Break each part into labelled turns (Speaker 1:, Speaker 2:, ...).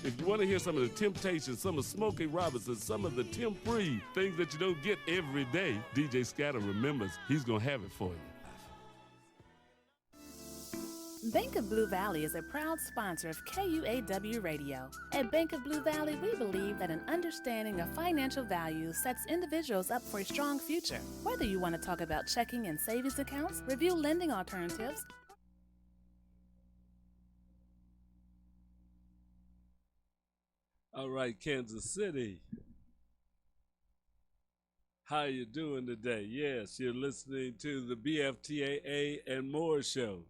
Speaker 1: if you want to hear some of the Temptations, some of Smokey Robinson, some of the Tim Free, things that you don't get every day, DJ Scatter remembers he's going to have it for you.
Speaker 2: Bank of Blue Valley is a proud sponsor of KUAW Radio. At Bank of Blue Valley, we believe that an understanding of financial values sets individuals up for a strong future. Whether you want to talk about checking and savings accounts, review lending alternatives,
Speaker 1: All right, Kansas City. How you doing today? Yes, you're listening to the BFTAA and More Show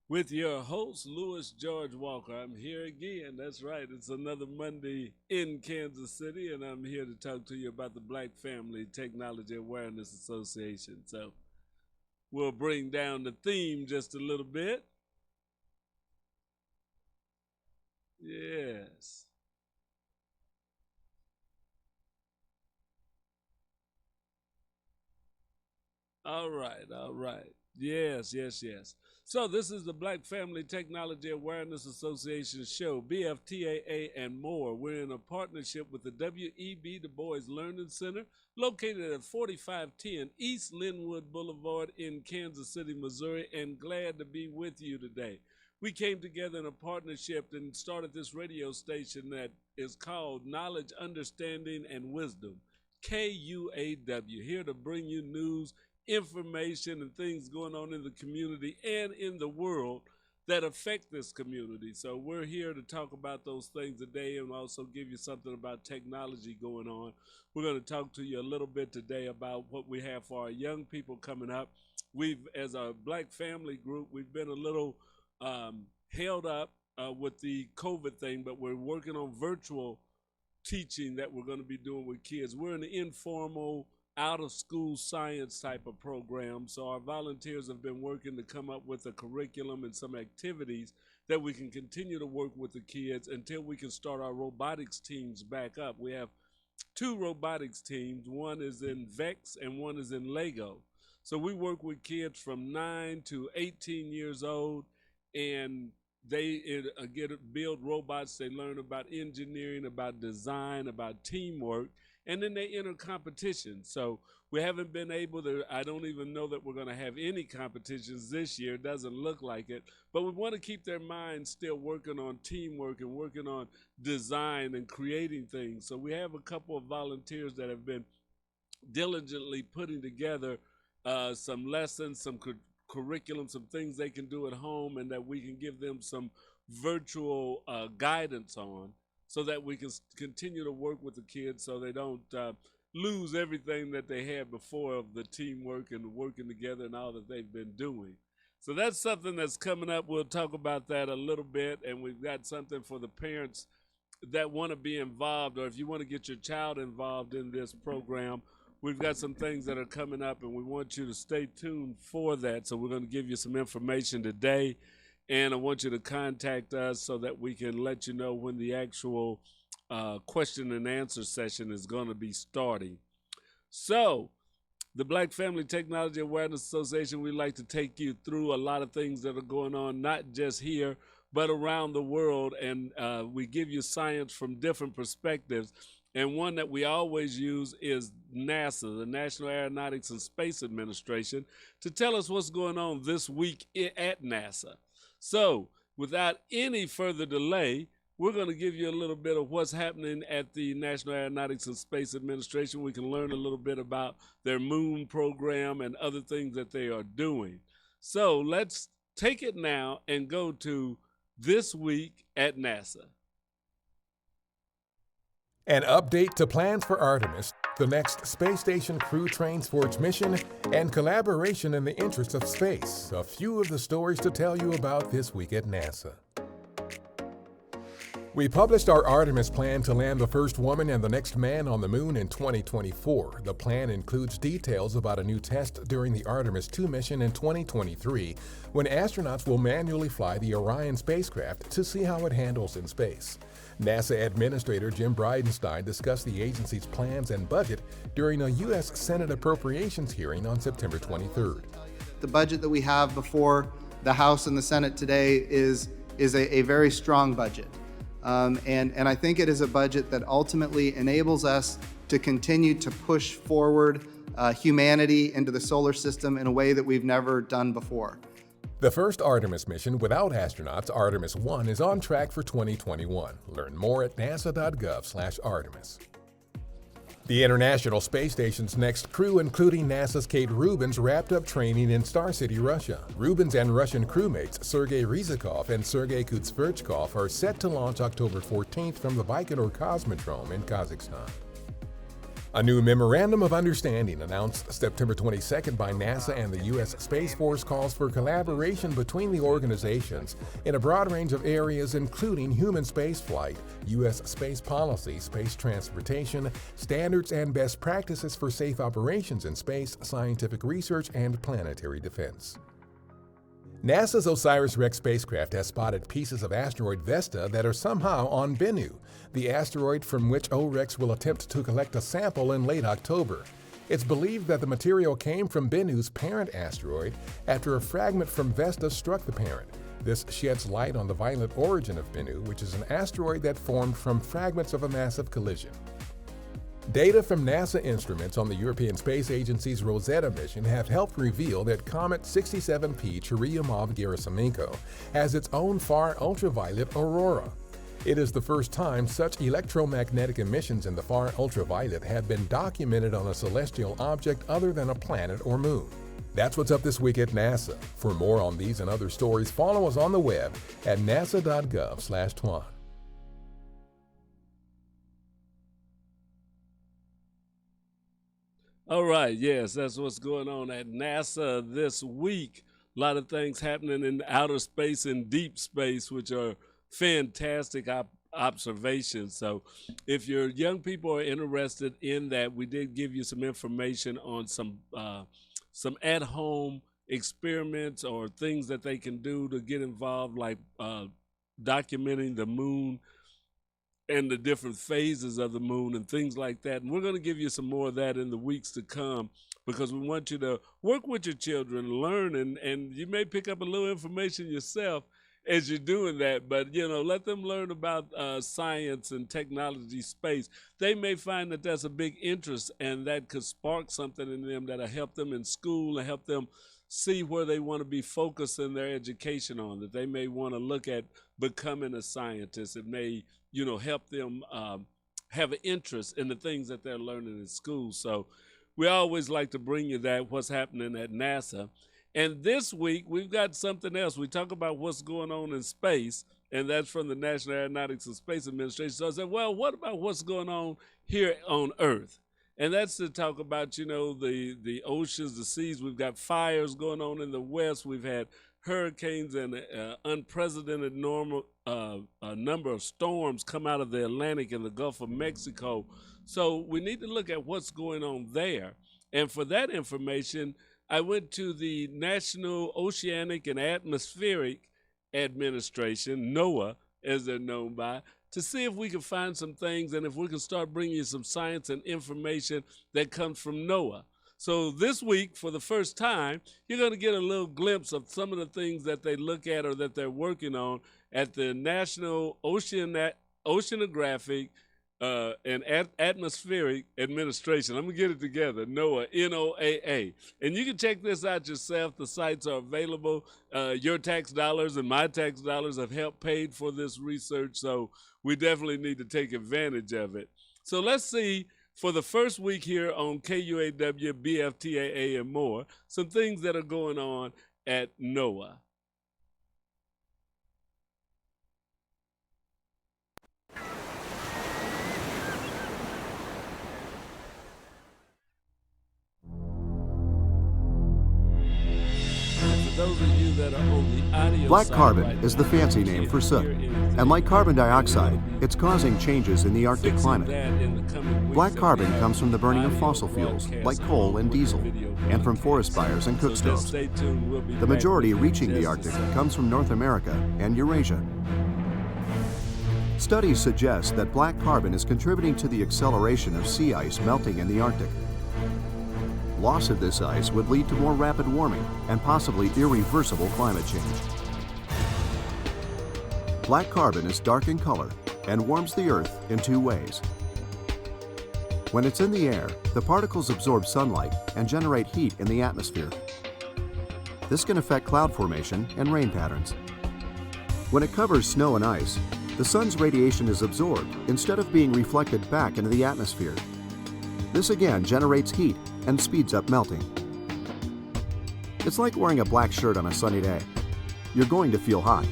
Speaker 1: with your host, Louis George Walker. I'm here again. That's right. It's another Monday in Kansas City, and I'm here to talk to you about the Black Family Technology Awareness Association. So we'll bring down the theme just a little bit. Yes. All right. Yes. So this is the Black Family Technology Awareness Association show, BFTAA and more. We're in a partnership with the W.E.B. Du Bois Learning Center, located at 4510 East Linwood Boulevard in Kansas City, Missouri, and glad to be with you today. We came together in a partnership and started this radio station that is called Knowledge, Understanding, and Wisdom, KUAW, here to bring you news, information, and things going on in the community and in the world that affect this community. So we're here to talk about those things today and also give you something about technology going on. We're going to talk to you a little bit today about what we have for our young people coming up. We've, as a Black family group, we've been a little held up with the COVID thing, but we're working on virtual teaching that we're going to be doing with kids. We're in the informal out-of-school science type of program, so our volunteers have been working to come up with a curriculum and some activities that we can continue to work with the kids until we can start our robotics teams back up. We have 2 robotics teams. One is in VEX and one is in Lego. So we work with kids from 9 to 18 years old, and they build robots. They learn about engineering, about design, about teamwork, and then they enter competition. So we haven't been able to, I don't even know that we're going to have any competitions this year. It doesn't look like it. But we want to keep their minds still working on teamwork and working on design and creating things. So we have a couple of volunteers that have been diligently putting together some lessons, some curriculum, some things they can do at home, and that we can give them some virtual guidance on, so that we can continue to work with the kids so they don't lose everything that they had before of the teamwork and working together and all that they've been doing. So that's something that's coming up. We'll talk about that a little bit, and we've got something for the parents that want to be involved, or if you want to get your child involved in this program, we've got some things that are coming up, and we want you to stay tuned for that. So we're going to give you some information today, and I want you to contact us so that we can let you know when the actual question and answer session is going to be starting. So the Black Family Technology Awareness Association, we like to take you through a lot of things that are going on, not just here, but around the world. And we give you science from different perspectives. And one that we always use is NASA, the National Aeronautics and Space Administration, to tell us what's going on this week at NASA. So without any further delay, we're going to give you a little bit of what's happening at the National Aeronautics and Space Administration. We can learn a little bit about their moon program and other things that they are doing. So let's take it now and go to this week at NASA.
Speaker 3: An update to plans for Artemis, the next space station crew trains for its mission, and collaboration in the interest of space. A few of the stories to tell you about this week at NASA. We published our Artemis plan to land the first woman and the next man on the moon in 2024. The plan includes details about a new test during the Artemis 2 mission in 2023, when astronauts will manually fly the Orion spacecraft to see how it handles in space. NASA Administrator Jim Bridenstine discussed the agency's plans and budget during a U.S. Senate Appropriations hearing on September 23rd.
Speaker 4: The budget that we have before the House and the Senate today is a very strong budget. And I think it is a budget that ultimately enables us to continue to push forward humanity into the solar system in a way that we've never done before.
Speaker 3: The first Artemis mission without astronauts, Artemis 1, is on track for 2021. Learn more at nasa.gov/Artemis. The International Space Station's next crew, including NASA's Kate Rubins, wrapped up training in Star City, Russia. Rubins and Russian crewmates Sergei Ryzhikov and Sergei Kutsverchkov are set to launch October 14th from the Baikonur Cosmodrome in Kazakhstan. A new memorandum of understanding announced September 22nd by NASA and the U.S. Space Force calls for collaboration between the organizations in a broad range of areas, including human spaceflight, U.S. space policy, space transportation, standards and best practices for safe operations in space, scientific research, and planetary defense. NASA's OSIRIS-REx spacecraft has spotted pieces of asteroid Vesta that are somehow on Bennu, the asteroid from which OREX will attempt to collect a sample in late October. It's believed that the material came from Bennu's parent asteroid after a fragment from Vesta struck the parent. This sheds light on the violent origin of Bennu, which is an asteroid that formed from fragments of a massive collision. Data from NASA instruments on the European Space Agency's Rosetta mission have helped reveal that Comet 67P Churyumov-Gerasimenko has its own far ultraviolet aurora. It is the first time such electromagnetic emissions in the far ultraviolet have been documented on a celestial object other than a planet or moon. That's what's up this week at NASA. For more on these and other stories, follow us on the web at nasa.gov/Twan.
Speaker 1: All right, yes, that's what's going on at NASA this week. A lot of things happening in outer space and deep space, which are fantastic observations. So if your young people are interested in that, we did give you some information on some at-home experiments or things that they can do to get involved, like documenting the moon and the different phases of the moon and things like that. And we're going to give you some more of that in the weeks to come, because we want you to work with your children, learn, and you may pick up a little information yourself as you're doing that, but let them learn about science and technology, space. They may find that that's a big interest, and that could spark something in them that'll help them in school and help them see where they want to be focused in their education on, that they may want to look at becoming a scientist. It may help them have an interest in the things that they're learning in school. So we always like to bring you that, what's happening at NASA. And this week, we've got something else. We talk about what's going on in space, and that's from the National Aeronautics and Space Administration. So I said, well, what about what's going on here on Earth? And that's to talk about, the oceans, the seas. We've got fires going on in the West. We've had hurricanes and unprecedented number of storms come out of the Atlantic and the Gulf of Mexico. So we need to look at what's going on there. And for that information, I went to the National Oceanic and Atmospheric Administration, NOAA, as they're known by, to see if we can find some things and if we can start bringing you some science and information that comes from NOAA. So this week, for the first time, you're going to get a little glimpse of some of the things that they look at or that they're working on at the National Oceanographic and Atmospheric Administration. I'm going to get it together, NOAA, N-O-A-A. And you can check this out yourself. The sites are available. Your tax dollars and my tax dollars have helped paid for this research, so we definitely need to take advantage of it. So let's see, for the first week here on KUAW, BFTAA, and more, some things that are going on at NOAA. Those of you that are on the audio
Speaker 5: Black
Speaker 1: side
Speaker 5: carbon
Speaker 1: right
Speaker 5: is
Speaker 1: now,
Speaker 5: the fancy
Speaker 1: you
Speaker 5: name
Speaker 1: can't
Speaker 5: for soot.
Speaker 1: hear anything.
Speaker 5: And like carbon dioxide, it's causing changes in the Arctic
Speaker 1: Fixing
Speaker 5: climate.
Speaker 1: that in the coming weeks,
Speaker 5: Black
Speaker 1: and
Speaker 5: carbon
Speaker 1: we have
Speaker 5: comes from the burning of
Speaker 1: audio
Speaker 5: fossil fuels
Speaker 1: broadcasts
Speaker 5: like coal and
Speaker 1: along with
Speaker 5: diesel,
Speaker 1: the video
Speaker 5: and from
Speaker 1: broadcasts.
Speaker 5: forest fires and
Speaker 1: So
Speaker 5: cook
Speaker 1: just
Speaker 5: stoves.
Speaker 1: stay tuned. We'll be
Speaker 5: The
Speaker 1: back
Speaker 5: majority
Speaker 1: with you in
Speaker 5: reaching the
Speaker 1: just a
Speaker 5: Arctic
Speaker 1: second.
Speaker 5: comes from North America and Eurasia. Studies suggest that black carbon is contributing to the acceleration of sea ice melting in the Arctic. Loss of this ice would lead to more rapid warming and possibly irreversible climate change. Black carbon is dark in color and warms the Earth in two ways. When it's in the air, the particles absorb sunlight and generate heat in the atmosphere. This can affect cloud formation and rain patterns. When it covers snow and ice, the sun's radiation is absorbed instead of being reflected back into the atmosphere. This again generates heat and speeds up melting. It's like wearing a black shirt on a sunny day. You're going to feel hot.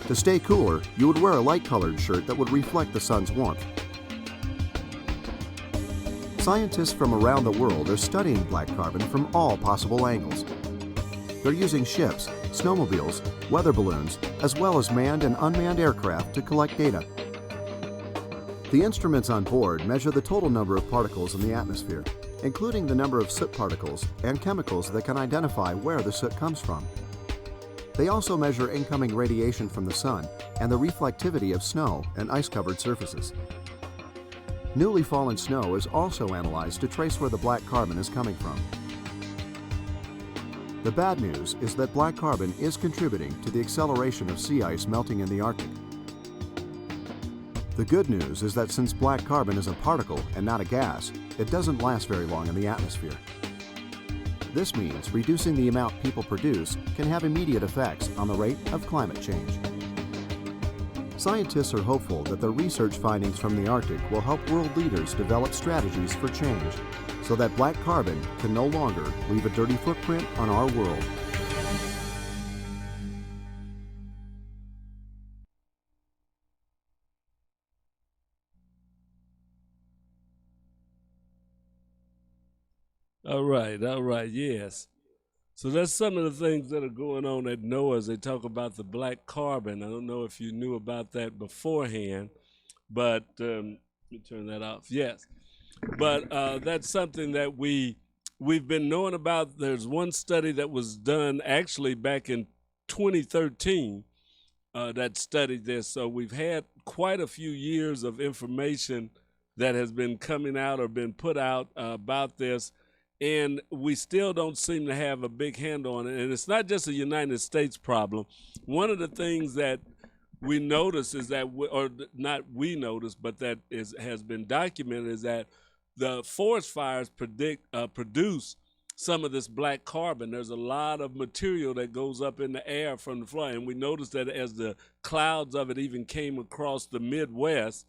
Speaker 5: To stay cooler, you would wear a light-colored shirt that would reflect the sun's warmth. Scientists from around the world are studying black carbon from all possible angles. They're using ships, snowmobiles, weather balloons, as well as manned and unmanned aircraft to collect data. The instruments on board measure the total number of particles in the atmosphere, including the number of soot particles and chemicals that can identify where the soot comes from. They also measure incoming radiation from the sun and the reflectivity of snow and ice-covered surfaces. Newly fallen snow is also analyzed to trace where the black carbon is coming from. The bad news is that black carbon is contributing to the acceleration of sea ice melting in the Arctic. The good news is that since black carbon is a particle and not a gas, it doesn't last very long in the atmosphere. This means reducing the amount people produce can have immediate effects on the rate of climate change. Scientists are hopeful that the research findings from the Arctic will help world leaders develop strategies for change so that black carbon can no longer leave a dirty footprint on our world.
Speaker 1: All right, yes. So that's some of the things that are going on at NOAA as they talk about the black carbon. I don't know if you knew about that beforehand, but let me turn that off. Yes, but that's something that we've been knowing about. There's one study that was done actually back in 2013 that studied this. So we've had quite a few years of information that has been coming out or been put out about this. And we still don't seem to have a big handle on it. And it's not just a United States problem. One of the things that we notice is that, or not we notice, but that has been documented, is that the forest fires produce some of this black carbon. There's a lot of material that goes up in the air from the fire. And we noticed that as the clouds of it even came across the Midwest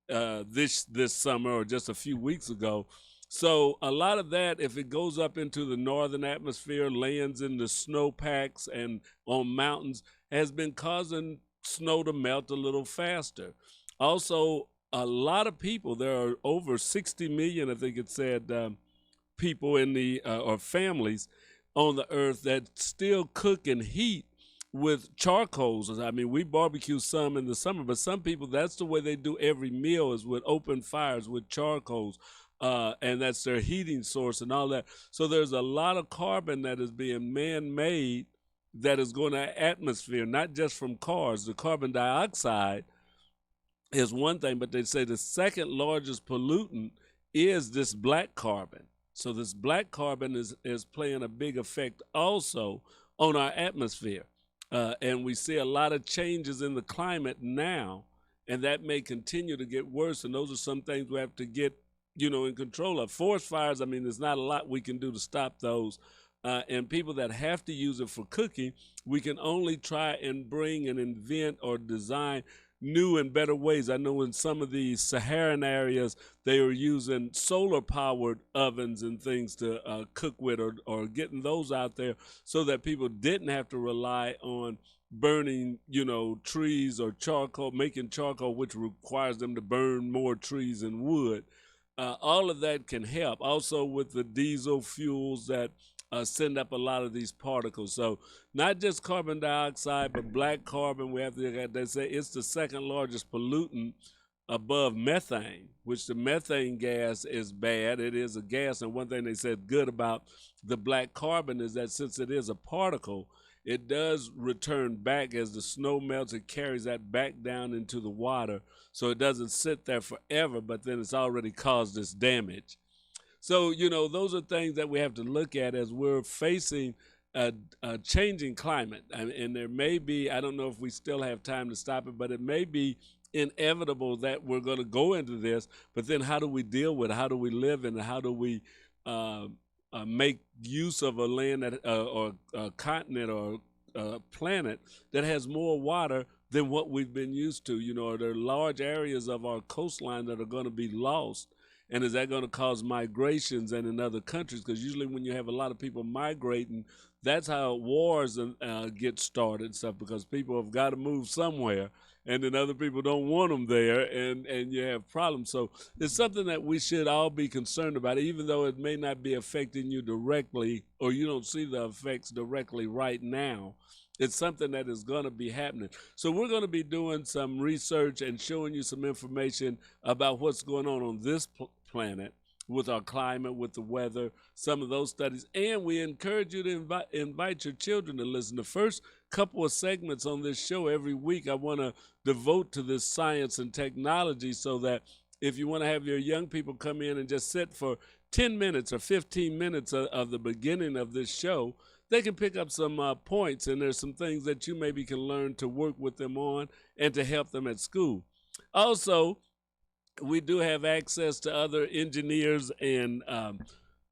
Speaker 1: this summer or just a few weeks ago. So a lot of that, if it goes up into the northern atmosphere, lands in the snowpacks and on mountains, has been causing snow to melt a little faster. Also, a lot of people, there are over 60 million, I think it said, people in the, or families on the earth that still cook and heat with charcoals. I mean, we barbecue some in the summer, but some people, that's the way they do every meal, is with open fires, with charcoals. And that's their heating source and all that. So there's a lot of carbon that is being man-made that is going to the atmosphere, not just from cars. The carbon dioxide is one thing, but they say the second largest pollutant is this black carbon. So this black carbon is playing a big effect also on our atmosphere. And we see a lot of changes in the climate now, and that may continue to get worse. And those are some things we have to get in control of. Forest fires, I mean, there's not a lot we can do to stop those. And people that have to use it for cooking, we can only try and bring and invent or design new and better ways. I know in some of the Saharan areas, they are using solar-powered ovens and things to cook with, or getting those out there so that people didn't have to rely on burning, trees or charcoal, making charcoal, which requires them to burn more trees and wood. All of that can help. Also with the diesel fuels that send up a lot of these particles. So not just carbon dioxide, but black carbon, we have to, they say it's the second largest pollutant above methane, which the methane gas is bad. It is a gas. And one thing they said good about the black carbon is that since it is a particle, it does return back as the snow melts. It carries that back down into the water. So it doesn't sit there forever, but then it's already caused this damage. So, those are things that we have to look at as we're facing a changing climate. And there may be, I don't know if we still have time to stop it, but it may be inevitable that we're going to go into this, but then how do we deal with it? How do we live in it? How do we make use of a land that, or a continent or a planet that has more water than what we've been used to? You know, are there large areas of our coastline that are going to be lost? And is that going to cause migrations and in other countries? Because usually when you have a lot of people migrating, that's how wars get started and stuff, because people have got to move somewhere, and then other people don't want them there, and you have problems. So it's something that we should all be concerned about, even though it may not be affecting you directly, or you don't see the effects directly right now. It's something that is going to be happening. So we're going to be doing some research and showing you some information about what's going on this planet, with our climate, with the weather, some of those studies. And we encourage you to invite your children to listen. The first couple of segments on this show every week, I want to devote to this science and technology, so that if you want to have your young people come in and just sit for 10 minutes or 15 minutes of the beginning of this show, they can pick up some points, and there's some things that you maybe can learn to work with them on and to help them at school. Also, we do have access to other engineers and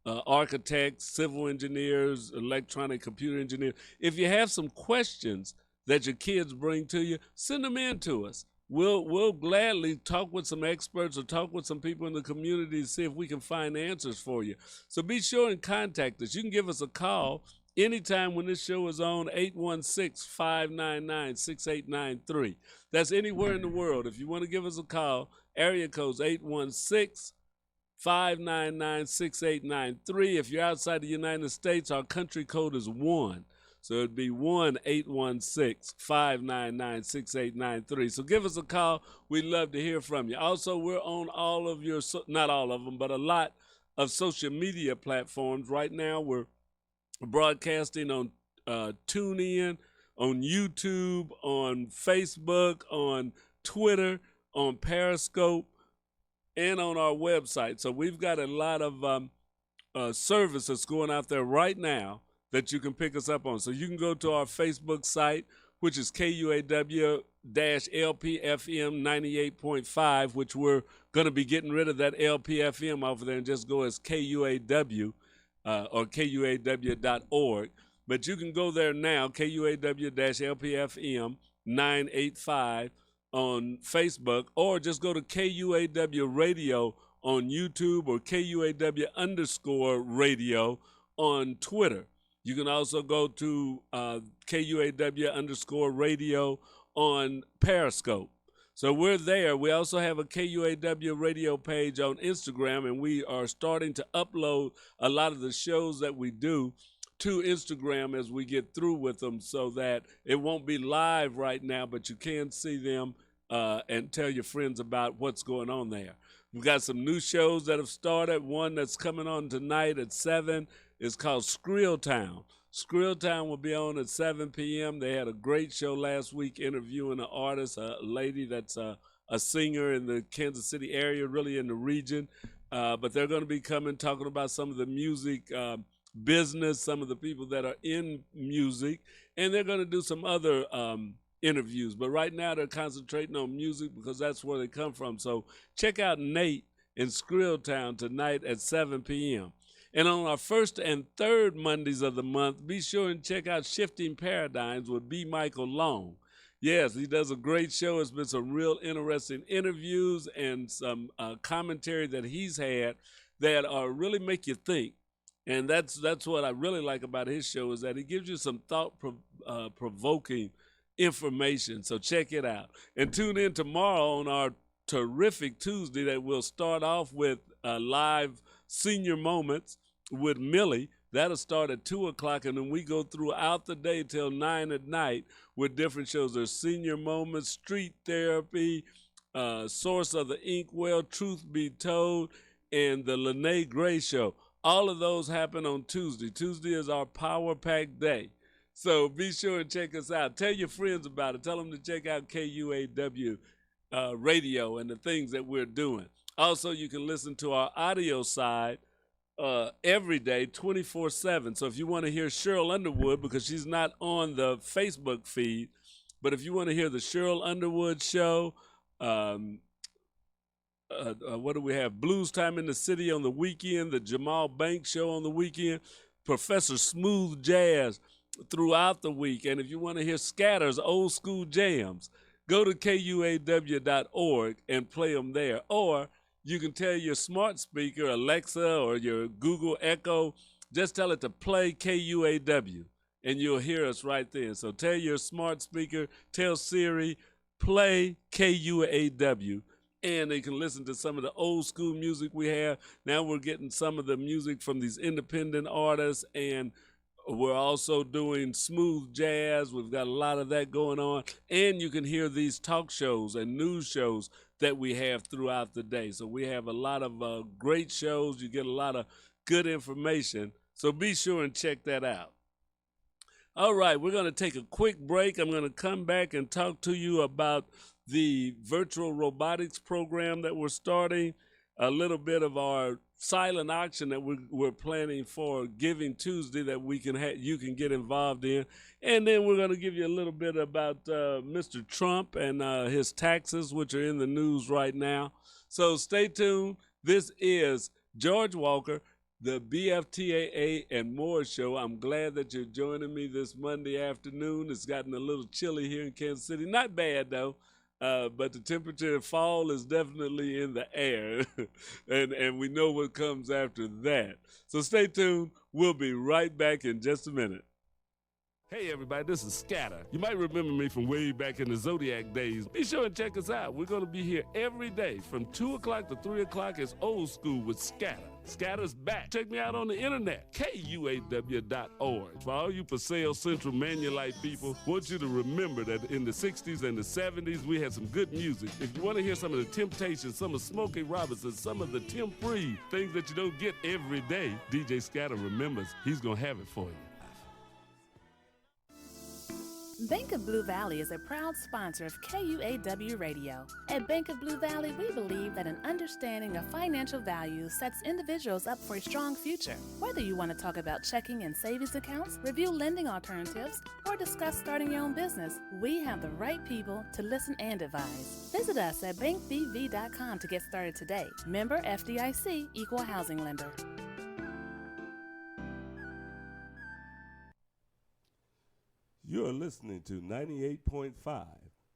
Speaker 1: architects, civil engineers, electronic computer engineers. If you have some questions that your kids bring to you, send them in to us. We'll gladly talk with some experts or talk with some people in the community to see if we can find answers for you. So be sure and contact us. You can give us a call anytime when this show is on, 816-599-6893. That's anywhere in the world. If you want to give us a call, area code's 816-599-6893. If you're outside the United States, our country code is 1. So it'd be 1-816-599-6893. So give us a call. We'd love to hear from you. Also, we're on all of your, not all of them, but a lot of social media platforms. Right now, we're broadcasting on TuneIn, on YouTube, on Facebook, on Twitter, on Periscope, and on our website. So we've got a lot of services going out there right now that you can pick us up on. So you can go to our Facebook site, which is KUAW-LPFM 98.5, which we're going to be getting rid of that LPFM off of there and just go as KUAW. Or KUAW.org. But you can go there now, KUAW-LPFM 985 on Facebook, or just go to KUAW Radio on YouTube, or KUAW_radio on Twitter. You can also go to KUAW_radio on Periscope. So we're there. We also have a KUAW radio page on Instagram, and we are starting to upload a lot of the shows that we do to Instagram as we get through with them, so that it won't be live right now, but you can see them and tell your friends about what's going on there. We've got some new shows that have started. One that's coming on tonight at 7 is called Skrilltown. Skrilltown will be on at 7 p.m. They had a great show last week interviewing an artist, a lady that's a singer in the Kansas City area, really in the region. But they're going to be coming, talking about some of the music business, some of the people that are in music, and they're going to do some other interviews. But right now they're concentrating on music because that's where they come from. So check out Nate in Skrilltown tonight at 7 p.m. And on our first and third Mondays of the month, be sure and check out Shifting Paradigms with B. Michael Long. Yes, he does a great show. It's been some real interesting interviews and some commentary that he's had that really make you think. And that's what I really like about his show, is that he gives you some thought-provoking information. So check it out. And tune in tomorrow on our terrific Tuesday that we'll start off with live Senior Moments with Millie. That'll start at 2 o'clock, and then we go throughout the day till 9 at night with different shows. There's Senior Moments, Street Therapy, Source of the Inkwell, Truth Be Told, and the Lene Gray Show. All of those happen on Tuesday. Tuesday is our Power Pack Day. So be sure and check us out. Tell your friends about it. Tell them to check out KUAW radio and the things that we're doing. Also, you can listen to our audio side every day, 24/7. So if you want to hear Cheryl Underwood, because she's not on the Facebook feed, but if you want to hear the Cheryl Underwood show, what do we have? Blues Time in the City on the weekend, the Jamal Banks Show on the weekend, Professor Smooth Jazz throughout the week. And if you want to hear Scatter's old school jams, go to KUAW.org and play them there. Or you can tell your smart speaker, Alexa, or your Google Echo, just tell it to play KUAW, and you'll hear us right there. So tell your smart speaker, tell Siri, play KUAW, and they can listen to some of the old school music we have. Now we're getting some of the music from these independent artists, and we're also doing smooth jazz. We've got a lot of that going on. And you can hear these talk shows and news shows that we have throughout the day. So we have a lot of great shows. You get a lot of good information. So be sure and check that out. All right, we're going to take a quick break. I'm going to come back and talk to you about the virtual robotics program that we're starting, a little bit of our silent auction that we're planning for Giving Tuesday that you can get involved in, and then we're going to give you a little bit about Mr. Trump and his taxes, which are in the news right now. So stay tuned. This is George Walker, the BFTAA and More show. I'm glad that you're joining me this Monday afternoon. It's gotten a little chilly here in Kansas City. Not bad, though. But the temperature fall is definitely in the air, and we know what comes after that. So stay tuned. We'll be right back in just a minute. Hey everybody, this is Scatter. You might remember me from way back in the Zodiac days. Be sure and check us out. We're going to be here every day from 2 o'clock to 3 o'clock. It's old school with Scatter. Scatter's back. Check me out on the internet, KUAW.org. For all you Paseo Central Manulite people, want you to remember that in the 60s and the 70s, we had some good music. If you want to hear some of the Temptations, some of Smokey Robinson, some of the Tim Free, things that you don't get every day, DJ Scatter remembers he's going to have it for you.
Speaker 2: Bank of Blue Valley is a proud sponsor of KUAW Radio. At Bank of Blue Valley, we believe that an understanding of financial value sets individuals up for a strong future. Whether you want to talk about checking and savings accounts, review lending alternatives, or discuss starting your own business, we have the right people to listen and advise. Visit us at bankbv.com to get started today. Member FDIC, Equal Housing Lender.
Speaker 1: You're listening to 98.5.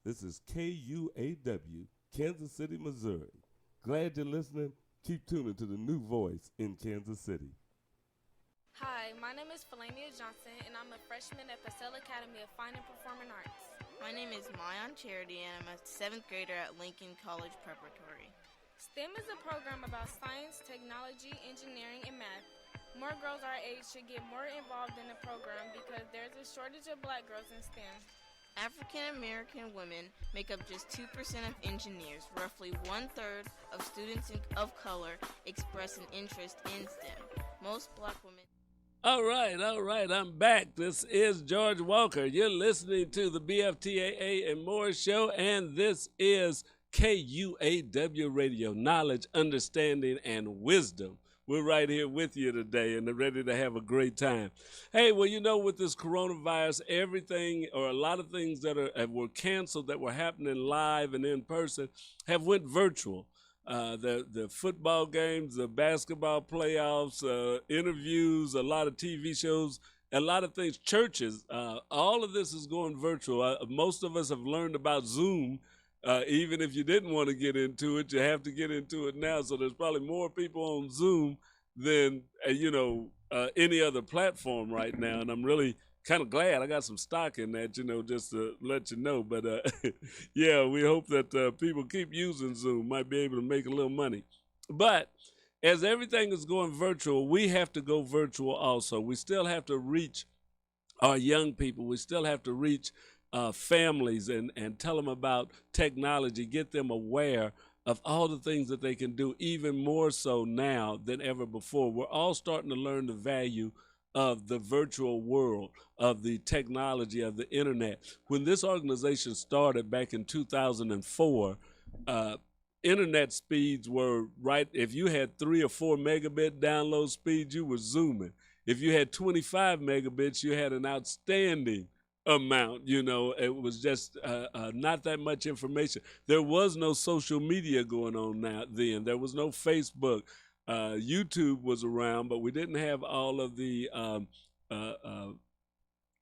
Speaker 1: This is KUAW, Kansas City, Missouri. Glad you're listening. Keep tuning to the new voice in Kansas City.
Speaker 6: Hi, my name is Felania Johnson, and I'm a freshman at Purcell Academy of Fine and Performing Arts.
Speaker 7: My name is Mayan Charity, and I'm a 7th grader at Lincoln College Preparatory.
Speaker 6: STEM is a program about science, technology, engineering, and math. More girls our age should get more involved in the program because there's a shortage of black girls in STEM.
Speaker 7: African American women make up just 2% of engineers. Roughly 1/3 of students of color express an interest in STEM. Most black women...
Speaker 1: All right, I'm back. This is George Walker. You're listening to the BFTAA and More show, and this is KUAW Radio, knowledge, understanding, and wisdom. We're right here with you today and ready to have a great time. Hey, well, you know, with this coronavirus, everything or a lot of things that were canceled that were happening live and in person have went virtual. The football games, the basketball playoffs, interviews, a lot of TV shows, a lot of things, churches, all of this is going virtual. Most of us have learned about Zoom. Even if you didn't want to get into it, you have to get into it now. So there's probably more people on Zoom than, any other platform right now. And I'm really kind of glad I got some stock in that, just to let you know. But, yeah, we hope that people keep using Zoom, might be able to make a little money. But as everything is going virtual, we have to go virtual also. We still have to reach our young people. We still have to reach families and tell them about technology, get them aware of all the things that they can do, even more so now than ever before. We're all starting to learn the value of the virtual world, of the technology, of the internet. When this organization started back in 2004, internet speeds were right. If you had 3 or 4 megabit download speeds, you were zooming. If you had 25 megabits, you had an outstanding amount. It was just not that much information. There was no social media going on then. There was no Facebook. YouTube was around, but we didn't have all of the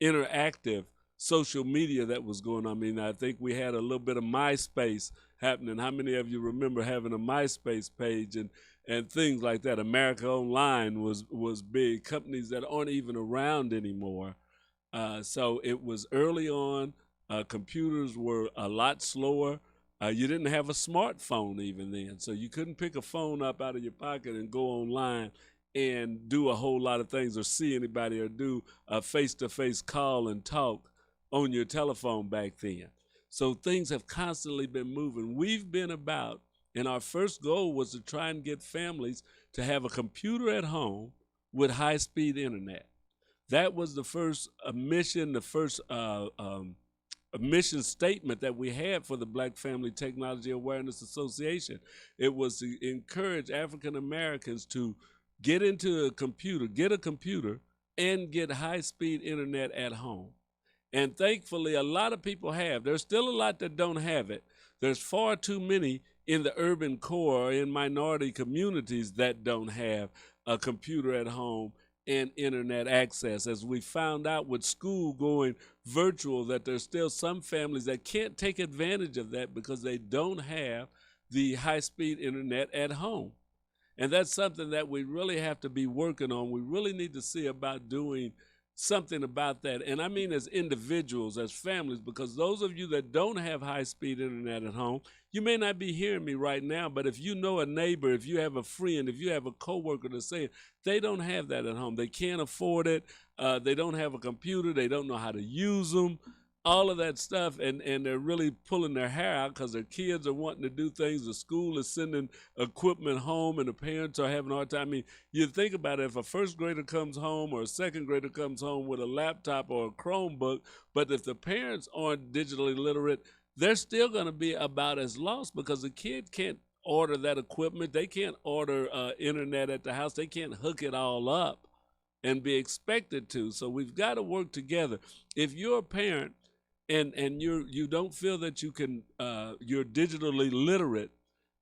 Speaker 1: interactive social media that was going on. I mean, I think we had a little bit of MySpace happening. How many of you remember having a MySpace page and things like that? America Online was big. Companies that aren't even around anymore. So it was early on. Computers were a lot slower. You didn't have a smartphone even then, so you couldn't pick a phone up out of your pocket and go online and do a whole lot of things or see anybody or do a face-to-face call and talk on your telephone back then. So things have constantly been moving. We've been about, and our first goal was to try and get families to have a computer at home with high-speed internet. That was the first mission, the first mission statement that we had for the Black Family Technology Awareness Association. It was to encourage African Americans to get a computer, and get high-speed internet at home. And thankfully, a lot of people have. There's still a lot that don't have it. There's far too many in the urban core or in minority communities that don't have a computer at home and internet access. As we found out with school going virtual, that there's still some families that can't take advantage of that because they don't have the high-speed internet at home. And that's something that we really have to be working on. We really need to see about doing something about that. And I mean as individuals, as families, because those of you that don't have high-speed internet at home, you may not be hearing me right now, but if you know a neighbor, if you have a friend, if you have a coworker that's saying they don't have that at home, they can't afford it, they don't have a computer, they don't know how to use them, all of that stuff, and they're really pulling their hair out because their kids are wanting to do things. The school is sending equipment home, and the parents are having a hard time. I mean, you think about it, if a first grader comes home or a second grader comes home with a laptop or a Chromebook, but if the parents aren't digitally literate, they're still going to be about as lost because the kid can't order that equipment. They can't order internet at the house. They can't hook it all up and be expected to. So we've got to work together. If you're a parent and you don't feel that you can you're digitally literate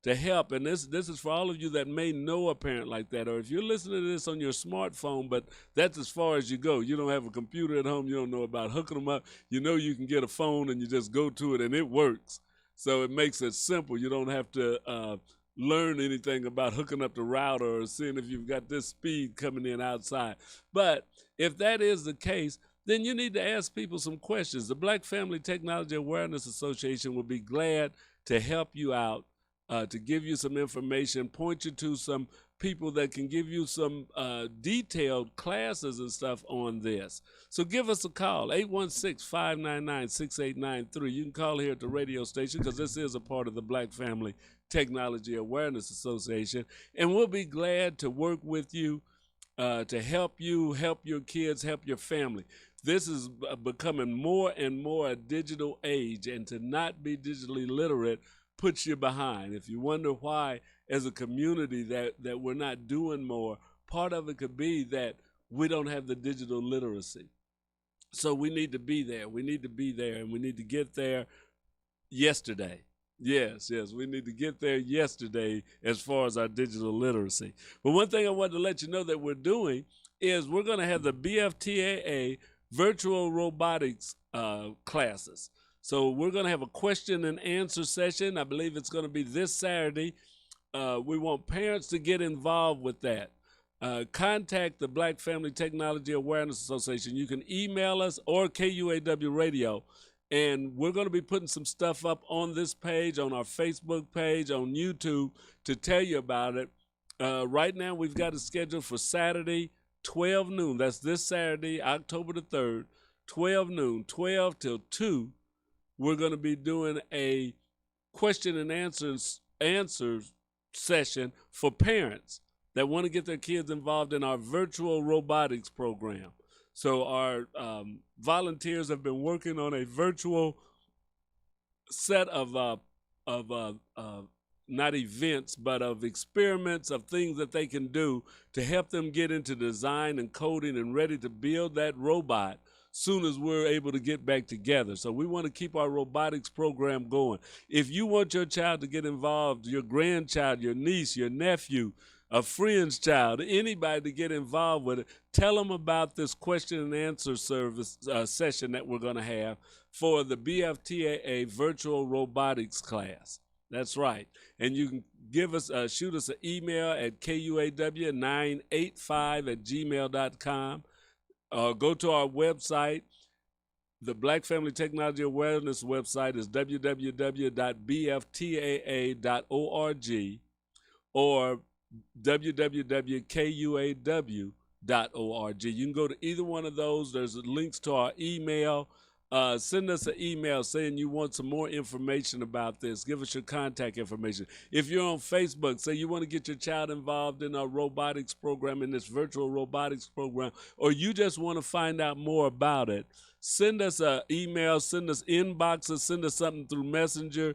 Speaker 1: to help, and this is for all of you that may know a parent like that, or if you're listening to this on your smartphone, but that's as far as you go. You don't have a computer at home, you don't know about hooking them up, you can get a phone and you just go to it and it works. So it makes it simple. You don't have to learn anything about hooking up the router or seeing if you've got this speed coming in outside. But if that is the case, then you need to ask people some questions. The Black Family Technology Awareness Association will be glad to help you out, to give you some information, point you to some people that can give you some detailed classes and stuff on this. So give us a call, 816-599-6893. You can call here at the radio station because this is a part of the Black Family Technology Awareness Association, and we'll be glad to work with you to help you, help your kids, help your family. This is becoming more and more a digital age, and to not be digitally literate puts you behind. If you wonder why, as a community, that we're not doing more, part of it could be that we don't have the digital literacy. So we need to be there. We need to be there, and we need to get there yesterday. Yes, we need to get there yesterday as far as our digital literacy. But one thing I wanted to let you know that we're doing is we're going to have the BFTAA virtual robotics classes. So we're going to have a question and answer session. I believe it's going to be this Saturday. We want parents to get involved with that. Contact the Black Family Technology Awareness Association. You can email us or KUAW Radio. And we're going to be putting some stuff up on this page, on our Facebook page, on YouTube to tell you about it. Right now, we've got it scheduled for Saturday, 12 noon. That's this Saturday, October the 3rd, 12 noon, 12 till 2. We're going to be doing a question and answers session for parents that want to get their kids involved in our virtual robotics program. So our volunteers have been working on a virtual set of not events, but of experiments, of things that they can do to help them get into design and coding and ready to build that robot soon as we're able to get back together. So we want to keep our robotics program going. If you want your child to get involved, your grandchild, your niece, your nephew, a friend's child, anybody to get involved with it, tell them about this question and answer service session that we're going to have for the BFTAA virtual robotics class. That's right. And you can give us, shoot us an email at kuaw985@gmail.com. Go to our website. The Black Family Technology Awareness website is www.bftaa.org or www.kuaw.org. You can go to either one of those. There's links to our email. Send us an email saying you want some more information about this. Give us your contact information. If you're on Facebook, say you want to get your child involved in our robotics program, in this virtual robotics program, or you just want to find out more about it, send us an email, send us inboxes, send us something through Messenger.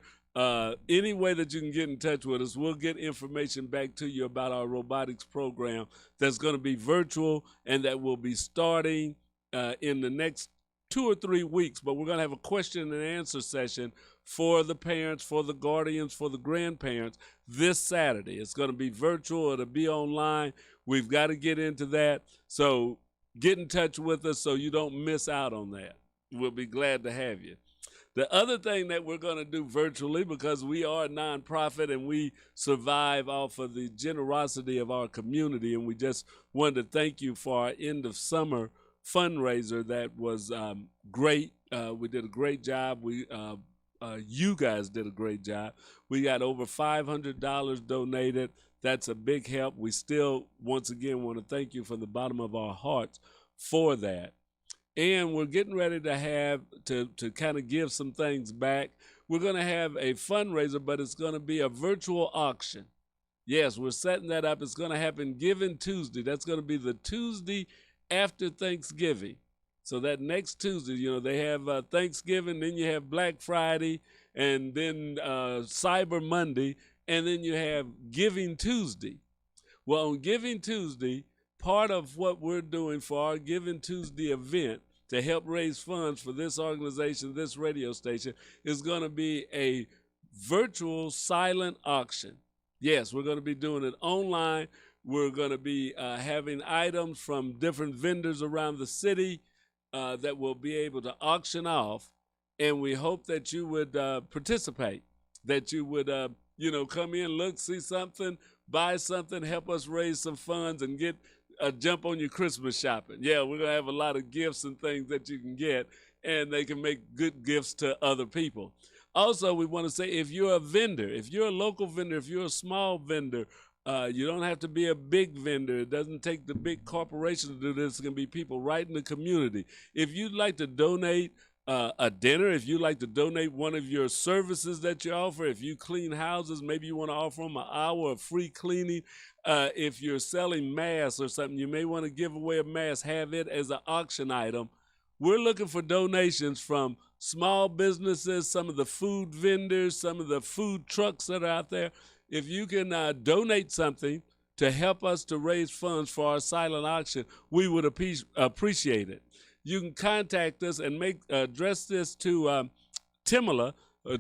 Speaker 1: Any way that you can get in touch with us, we'll get information back to you about our robotics program that's going to be virtual and that will be starting in the next 2 or 3 weeks. But we're going to have a question and answer session for the parents, for the guardians, for the grandparents this Saturday. It's going to be virtual. It'll be online. We've got to get into that. So get in touch with us so you don't miss out on that. We'll be glad to have you. The other thing that we're going to do virtually, because we are a nonprofit and we survive off of the generosity of our community, and we just wanted to thank you for our end of summer fundraiser that was great. We did a great job. You guys did a great job. We got over $500 donated. That's a big help. We still, once again, want to thank you from the bottom of our hearts for that. And we're getting ready to have to kind of give some things back. We're going to have a fundraiser, but it's going to be a virtual auction. Yes, we're setting that up. It's going to happen Giving Tuesday. That's going to be the Tuesday after Thanksgiving. So that next Tuesday, you know, they have Thanksgiving, then you have Black Friday, and then Cyber Monday, and then you have Giving Tuesday. Well, on Giving Tuesday, part of what we're doing for our Giving Tuesday event to help raise funds for this organization, this radio station, is going to be a virtual silent auction. Yes, we're going to be doing it online. We're going to be having items from different vendors around the city that we'll be able to auction off, and we hope that you would participate, that you would come in, look, see something, buy something, help us raise some funds and get a jump on your Christmas shopping. Yeah, we're going to have a lot of gifts and things that you can get, and they can make good gifts to other people. Also, we want to say, if you're a vendor, if you're a local vendor, if you're a small vendor, you don't have to be a big vendor. It doesn't take the big corporation to do this. It can be people right in the community. If you'd like to donate a dinner, if you'd like to donate one of your services that you offer, if you clean houses, maybe you want to offer them an hour of free cleaning. If you're selling masks or something, you may want to give away a mask, have it as an auction item. We're looking for donations from small businesses, some of the food vendors, some of the food trucks that are out there. If you can donate something to help us to raise funds for our silent auction, we would appreciate it. You can contact us and address this to Timala,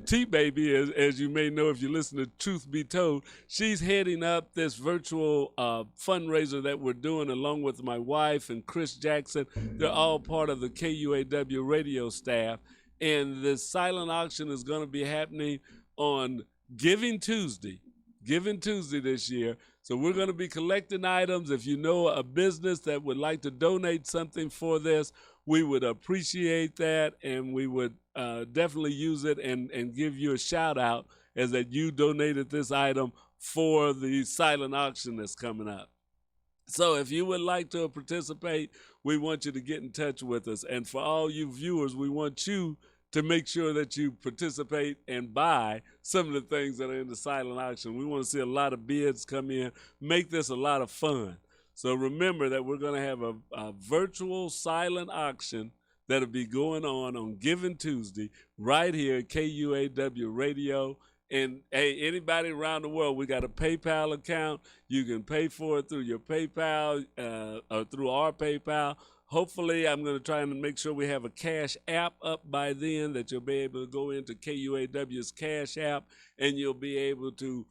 Speaker 1: T-Baby, as you may know if you listen to Truth Be Told. She's heading up this virtual fundraiser that we're doing along with my wife and Chris Jackson. They're all part of the KUAW radio staff. And the silent auction is going to be happening on Giving Tuesday this year. So we're going to be collecting items. If you know a business that would like to donate something for this, we would appreciate that, and we would definitely use it and give you a shout out as that you donated this item for the silent auction that's coming up. So if you would like to participate, we want you to get in touch with us. And for all you viewers, we want you to make sure that you participate and buy some of the things that are in the silent auction. We want to see a lot of bids come in, make this a lot of fun. So remember that we're going to have a virtual silent auction that'll be going on Giving Tuesday right here at KUAW Radio. And hey, anybody around the world, we got a PayPal account. You can pay for it through your PayPal or through our PayPal. hopefully, I'm going to try and make sure we have a Cash App up by then that you'll be able to go into KUAW's Cash App and you'll be able to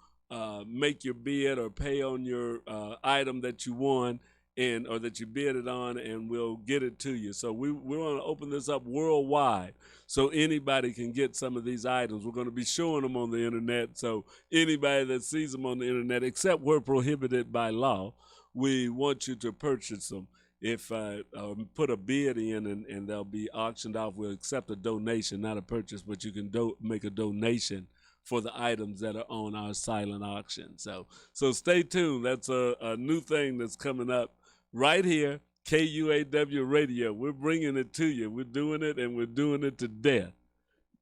Speaker 1: make your bid or pay on your item that you won and or that you bidded on, and we'll get it to you. So we're going to open this up worldwide so anybody can get some of these items. We're going to be showing them on the internet, so anybody that sees them on the internet, except we're prohibited by law, we want you to purchase them. If put a bid in and they'll be auctioned off. We'll accept a donation, not a purchase, but you can make a donation for the items that are on our silent auction. So stay tuned. That's a new thing that's coming up right here, KUAW Radio. We're bringing it to you. We're doing it, and we're doing it to death.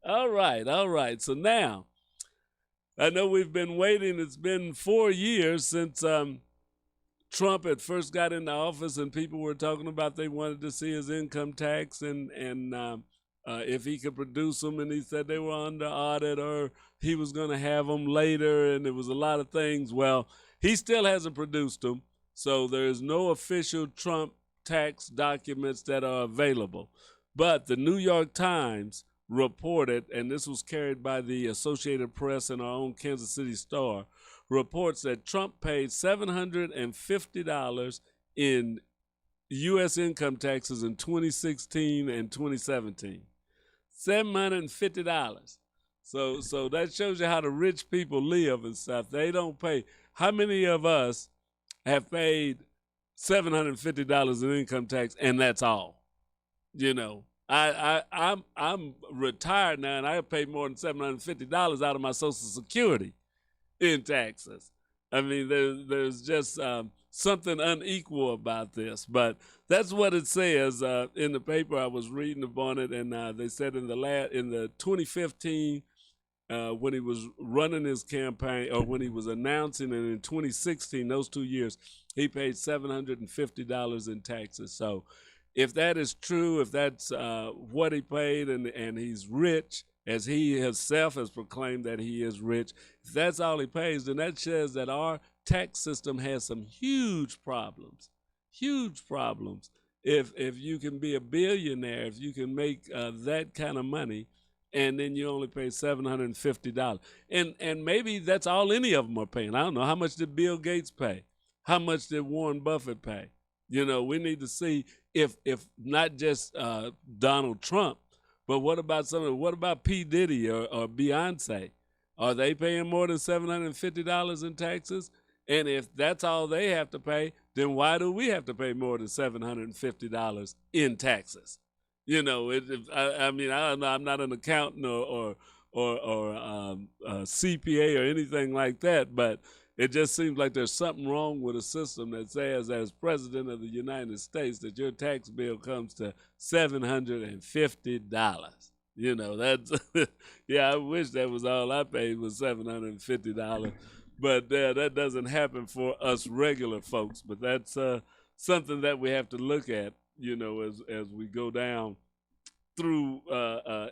Speaker 1: All right. So now, I know we've been waiting. It's been 4 years since Trump had first got into office, and people were talking about they wanted to see his income tax and if he could produce them, and he said they were under audit or he was going to have them later, and there was a lot of things. Well, he still hasn't produced them, so there's no official Trump tax documents that are available. But the New York Times reported, and this was carried by the Associated Press and our own Kansas City Star, reports that Trump paid $750 in U.S. income taxes in 2016 and 2017. $750. So that shows you how the rich people live and stuff. They don't pay. How many of us have paid $750 in income tax and that's all? You know, I'm retired now, and I pay more than $750 out of my Social Security in taxes. I mean, there's just something unequal about this, but that's what it says in the paper. I was reading upon it, and they said in the 2015 when he was running his campaign, or when he was announcing it in 2016, those 2 years, he paid $750 in taxes. So if that is true, if that's what he paid, and he's rich, as he himself has proclaimed that he is rich, if that's all he pays, then that says that our tax system has some huge problems. If you can be a billionaire, if you can make that kind of money, and then you only pay $750, and maybe that's all any of them are paying. I don't know, how much did Bill Gates pay? How much did Warren Buffett pay? You know, we need to see if not just Donald Trump, but what about P. Diddy or Beyonce? Are they paying more than $750 in taxes? And if that's all they have to pay, then why do we have to pay more than $750 in taxes? You know, I mean, I don't know. I'm not an accountant or CPA or anything like that, but it just seems like there's something wrong with a system that says, as President of the United States, that your tax bill comes to $750. You know, that's, yeah, I wish that was all I paid was $750. But that doesn't happen for us regular folks. But that's something that we have to look at, you know, as we go down through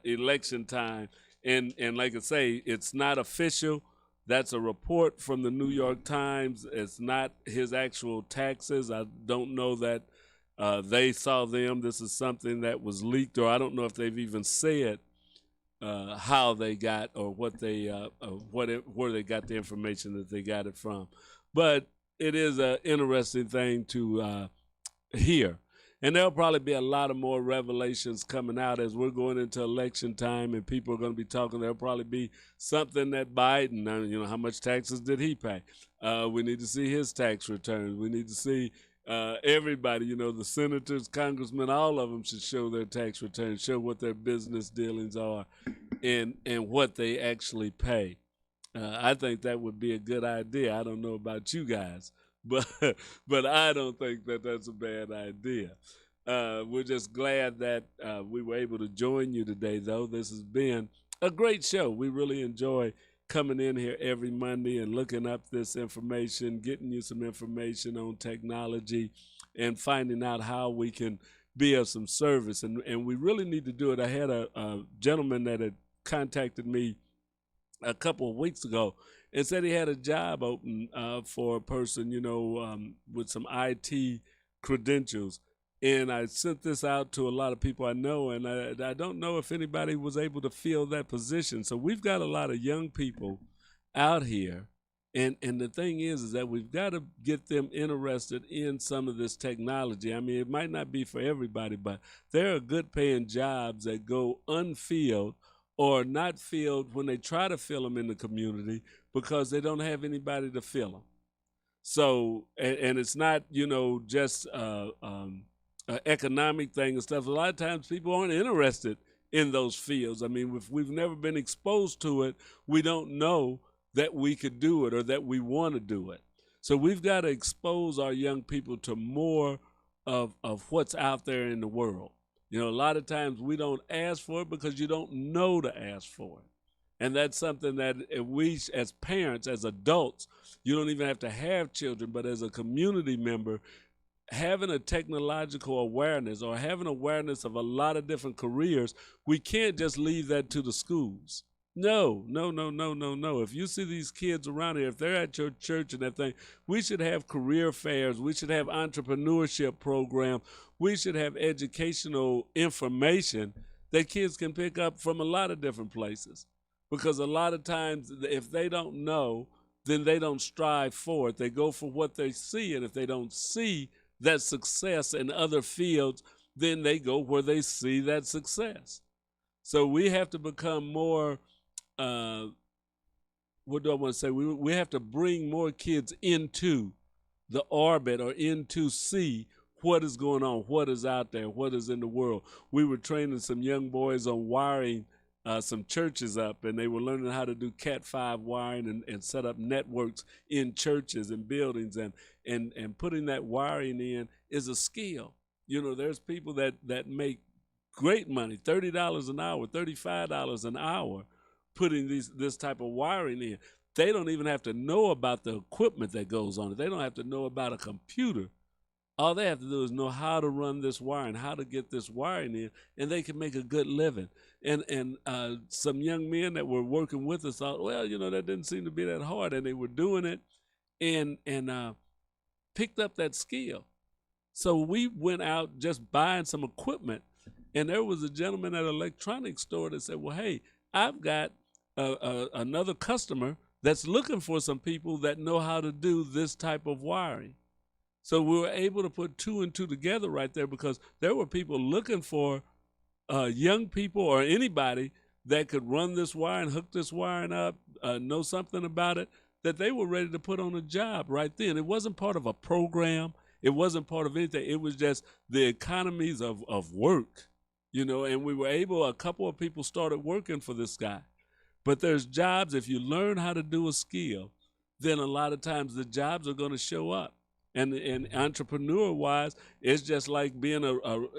Speaker 1: election time. And like I say, it's not official. That's a report from the New York Times. It's not his actual taxes. I don't know that they saw them. This is something that was leaked, or I don't know if they've even said how they got, or what they where they got the information that they got it from. But it is an interesting thing to hear. And there'll probably be a lot of more revelations coming out as we're going into election time, and people are going to be talking. There'll probably be something that Biden, you know, how much taxes did he pay? We need to see his tax returns. We need to see everybody, you know, the senators, congressmen, all of them should show their tax returns, show what their business dealings are, and what they actually pay. I think that would be a good idea. I don't know about you guys, but I don't think that that's a bad idea. We're just glad that we were able to join you today, though. This has been a great show. We really enjoy coming in here every Monday and looking up this information, getting you some information on technology, and finding out how we can be of some service. And we really need to do it. I had a gentleman that had contacted me a couple of weeks ago and said he had a job open for a person, you know, with some IT credentials. And I sent this out to a lot of people I know, and I don't know if anybody was able to fill that position. So we've got a lot of young people out here, and the thing is that we've got to get them interested in some of this technology. I mean, it might not be for everybody, but there are good paying jobs that go unfilled or not filled when they try to fill them in the community because they don't have anybody to fill them. So, and it's not, just economic thing and stuff. A lot of times people aren't interested in those fields. I mean, if we've never been exposed to it, we don't know that we could do it or that we want to do it. So we've got to expose our young people to more of what's out there in the world. A lot of times we don't ask for it because you don't know to ask for it. And that's something that we as parents, as adults, you don't even have to have children, but as a community member, having a technological awareness or having awareness of a lot of different careers, we can't just leave that to the schools. No. If you see these kids around here, if they're at your church and that thing, we should have career fairs. We should have entrepreneurship programs. We should have educational information that kids can pick up from a lot of different places. Because a lot of times, if they don't know, then they don't strive for it. They go for what they see, and if they don't see that success in other fields, then they go where they see that success. So we have to become more, what do I want to say? We have to bring more kids into the orbit or into see what is going on, what is out there, what is in the world. We were training some young boys on wiring some churches up, and they were learning how to do Cat 5 wiring and set up networks in churches and buildings, and putting that wiring in is a skill. There's people that make great money, $30 an hour, $35 an hour, putting this type of wiring in. They don't even have to know about the equipment that goes on it. They don't have to know about a computer. All they have to do is know how to run this wiring, how to get this wiring in, and they can make a good living. And some young men that were working with us thought, well, that didn't seem to be that hard, and they were doing it and picked up that skill. So we went out just buying some equipment, and there was a gentleman at an electronics store that said, well, hey, I've got another customer that's looking for some people that know how to do this type of wiring. So we were able to put two and two together right there because there were people looking for young people or anybody that could run this wire and hook this wiring up, know something about it, that they were ready to put on a job right then. It wasn't part of a program. It wasn't part of anything. It was just the economies of work, and we were able, a couple of people started working for this guy. But there's jobs, if you learn how to do a skill, then a lot of times the jobs are going to show up. And entrepreneur-wise, it's just like being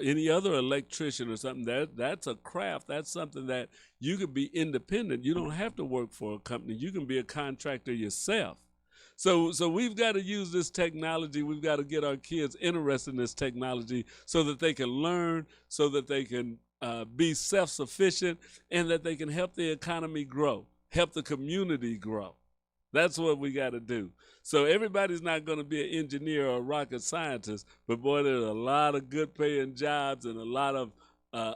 Speaker 1: any other electrician or something. That's a craft. That's something that you could be independent. You don't have to work for a company. You can be a contractor yourself. So we've got to use this technology. We've got to get our kids interested in this technology so that they can learn, so that they can be self-sufficient, and that they can help the economy grow, help the community grow. That's what we got to do. So everybody's not going to be an engineer or a rocket scientist, but boy, there's a lot of good paying jobs and a lot of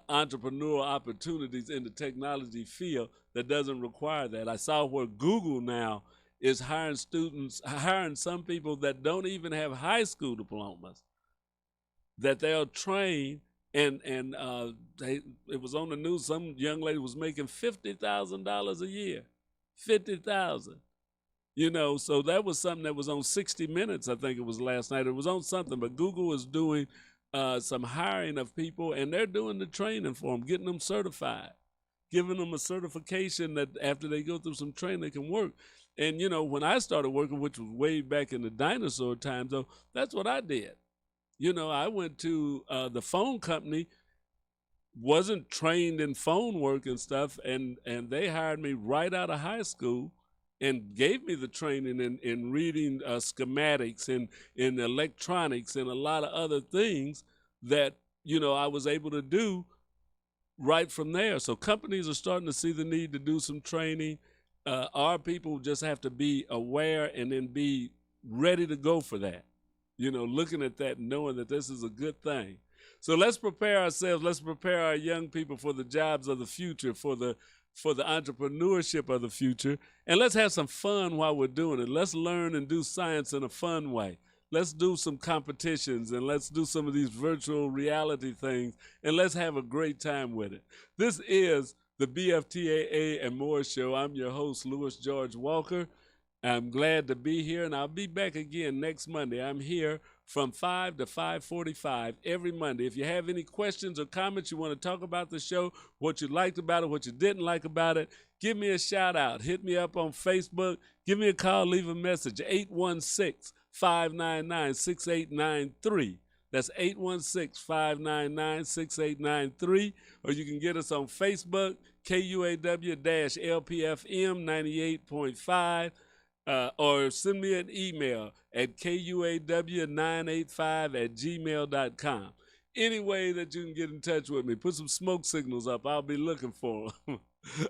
Speaker 1: entrepreneurial opportunities in the technology field that doesn't require that. I saw where Google now is hiring some people that don't even have high school diplomas, that they'll train, and it was on the news, some young lady was making $50,000 a year, $50,000. So that was something that was on 60 Minutes, I think it was last night. It was on something, but Google is doing some hiring of people, and they're doing the training for them, getting them certified, giving them a certification that after they go through some training, they can work. And, when I started working, which was way back in the dinosaur times, though, that's what I did. I went to the phone company, wasn't trained in phone work and stuff, and they hired me right out of high school and gave me the training in reading schematics and in electronics and a lot of other things that, I was able to do right from there. So companies are starting to see the need to do some training. Our people just have to be aware and then be ready to go for that, looking at that and knowing that this is a good thing. So let's prepare ourselves. Let's prepare our young people for the jobs of the future, for the entrepreneurship of the future. And let's have some fun while we're doing it. Let's learn and do science in a fun way. Let's do some competitions and let's do some of these virtual reality things and let's have a great time with it. This is the BFTAA and More Show. I'm your host, Louis George Walker. I'm glad to be here, and I'll be back again next Monday. I'm here from 5 to 5:45 every Monday. If you have any questions or comments you want to talk about the show, what you liked about it, what you didn't like about it, give me a shout out. Hit me up on Facebook. Give me a call. Leave a message. 816-599-6893. That's 816-599-6893. Or you can get us on Facebook, KUAW-LPFM 98.5. Or send me an email at kuaw985@gmail.com. Any way that you can get in touch with me, put some smoke signals up. I'll be looking for them.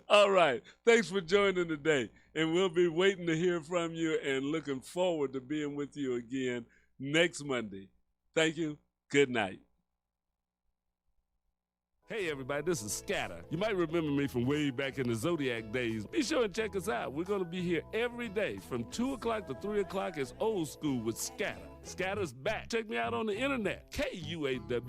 Speaker 1: All right. Thanks for joining today. And we'll be waiting to hear from you and looking forward to being with you again next Monday. Thank you. Good night. Hey everybody, this is Scatter. You might remember me from way back in the Zodiac days. Be sure and check us out. We're going to be here every day from 2 o'clock to 3 o'clock. It's old school with Scatter. Scatter's back. Check me out on the internet. KUAW.